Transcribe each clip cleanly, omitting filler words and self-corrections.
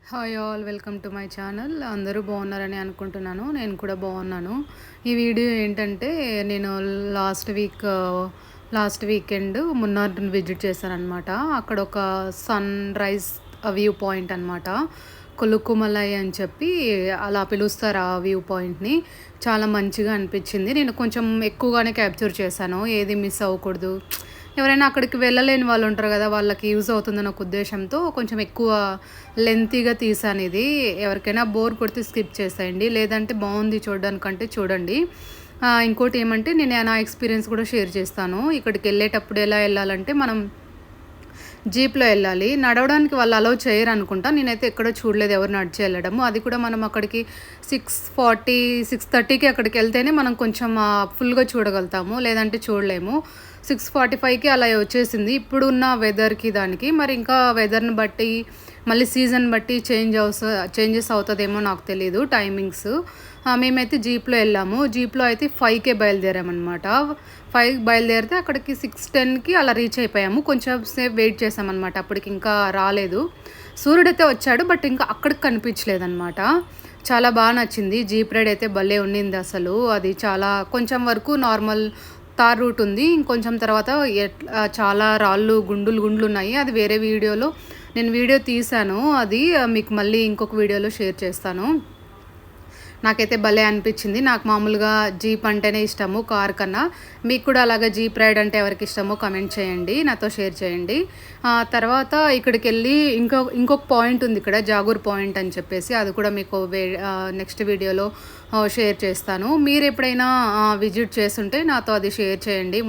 Hi all, welcome to my channel. అందరూ బాగున్నారని అనుకుంటున్నాను. నేను కూడా బాగున్నాను. ఈ వీడియో ఏంటంటే, నేను లాస్ట్ వీకెండ్ మున్నార్ని విజిట్ చేశానన్నమాట. అక్కడ ఒక సన్ రైజ్ వ్యూ పాయింట్ అనమాట. కొలుకుమలై అని చెప్పి అలా పిలుస్తారు ఆ వ్యూ పాయింట్ని. చాలా మంచిగా అనిపించింది. నేను కొంచెం ఎక్కువగానే క్యాప్చర్ చేశాను, ఏది మిస్ అవ్వకూడదు. ఎవరైనా అక్కడికి వెళ్ళలేని వాళ్ళు ఉంటారు కదా, వాళ్ళకి యూజ్ అవుతుందని ఒక ఉద్దేశంతో కొంచెం ఎక్కువ లెంతీగా తీసాను ఇది. ఎవరికైనా బోర్ కొడితే స్కిప్ చేసేయండి, లేదంటే బాగుంది చూడడానికంటే చూడండి. ఇంకోటి ఏమంటే, నేను నా ఎక్స్పీరియన్స్ కూడా షేర్ చేస్తాను. ఇక్కడికి వెళ్ళేటప్పుడు ఎలా వెళ్ళాలంటే, మనం జీప్లో వెళ్ళాలి. నడవడానికి వాళ్ళు అలౌ చేయరు అనుకుంటా. నేనైతే ఎక్కడో చూడలేదు ఎవరు నడిచి వెళ్ళడము. అది కూడా మనం అక్కడికి 6:40, 6:30కి అక్కడికి వెళ్తేనే మనం కొంచెం ఫుల్గా చూడగలుగుతాము, లేదంటే చూడలేము. 6:45కి అలా వచ్చేసింది. ఇప్పుడున్న వెదర్కి దానికి మరి ఇంకా వెదర్ని బట్టి మళ్ళీ సీజన్ బట్టి చేంజెస్ అవుతుందేమో నాకు తెలియదు టైమింగ్స్. మేమైతే జీప్లో వెళ్ళాము. జీప్లో అయితే 5కే బయలుదేరామన్నమాట. 5కి బయలుదేరితే అక్కడికి 6:10కి అలా రీచ్ అయిపోయాము. కొంచెం సేపు వెయిట్ చేసామన్నమాట. అప్పటికి ఇంకా రాలేదు. సూర్యుడైతే వచ్చాడు, బట్ ఇంకా అక్కడికి కనిపించలేదన్నమాట. చాలా బాగా నచ్చింది. జీప్ రైడ్ అయితే భలే ఉండింది అసలు. అది చాలా కొంచెం వరకు నార్మల్ తార్ రూట్ ఉంది. ఇంకొంచెం తర్వాత చాలా రాళ్ళు గుండులు ఉన్నాయి. అది వేరే వీడియోలో నేను వీడియో తీశాను. అది మీకు మళ్ళీ ఇంకొక వీడియోలో షేర్ చేస్తాను. నాకైతే భలే అనిపించింది. నాకు మామూలుగా జీప్ అంటేనే ఇష్టము కార్ కన్నా. మీకు కూడా అలాగే జీప్ రైడ్ అంటే ఎవరికి ఇష్టమో కమెంట్ చేయండి, నాతో షేర్ చేయండి. తర్వాత ఇక్కడికి వెళ్ళి ఇంకొక పాయింట్ ఉంది ఇక్కడ, జాగూర్ పాయింట్ అని చెప్పేసి. అది కూడా మీకు నెక్స్ట్ వీడియోలో షేర్ చేస్తాను. మీరు ఎప్పుడైనా విజిట్ చేస్తుంటే నాతో అది షేర్ చేయండి.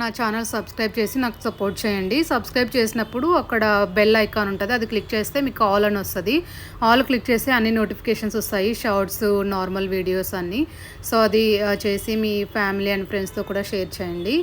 నా ఛానల్ సబ్స్క్రైబ్ చేసి నాకు సపోర్ట్ చేయండి. సబ్స్క్రైబ్ చేసినప్పుడు అక్కడ బెల్ ఐకాన్ ఉంటుంది, అది క్లిక్ చేస్తే మీకు ఆల్ అని వస్తుంది. ఆల్ క్లిక్ చేస్తే అన్ని నోటిఫికేషన్స్ వస్తాయి, షార్ట్స్, నార్మల్ వీడియోస్ అన్నీ. సో అది చేసి మీ ఫ్యామిలీ అండ్ ఫ్రెండ్స్తో కూడా షేర్ చేయండి.